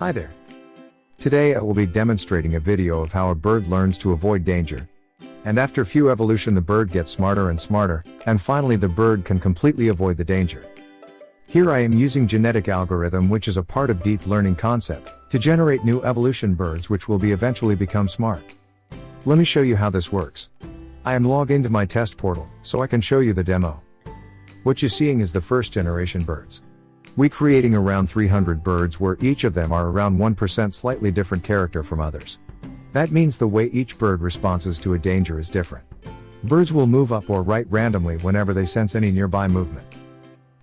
Hi there. Today I will be demonstrating a video of how a bird learns to avoid danger. And after few evolution the bird gets smarter and smarter, and finally the bird can completely avoid the danger. Here I am using genetic algorithm, which is a part of deep learning concept, to generate new evolution birds which will be eventually become smart. Let me show you how this works. I am logged into my test portal, so I can show you the demo. What you're seeing is the first generation birds. We creating around 300 birds where each of them are around 1% slightly different character from others. That means the way each bird responds to a danger is different. Birds will move up or right randomly whenever they sense any nearby movement.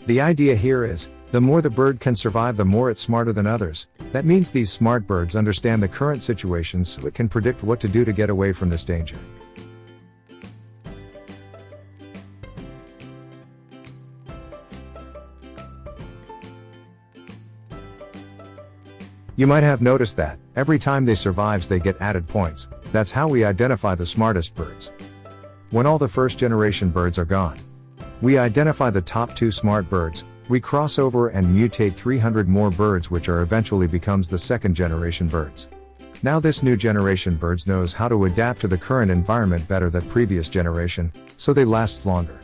The idea here is, the more the bird can survive the more it's smarter than others. That means these smart birds understand the current situations so it can predict what to do to get away from this danger. You might have noticed that, every time they survives they get added points. That's how we identify the smartest birds. When all the first generation birds are gone, we identify the top 2 smart birds, we cross over and mutate 300 more birds which are eventually becomes the second generation birds. Now this new generation birds knows how to adapt to the current environment better than previous generation, so they last longer.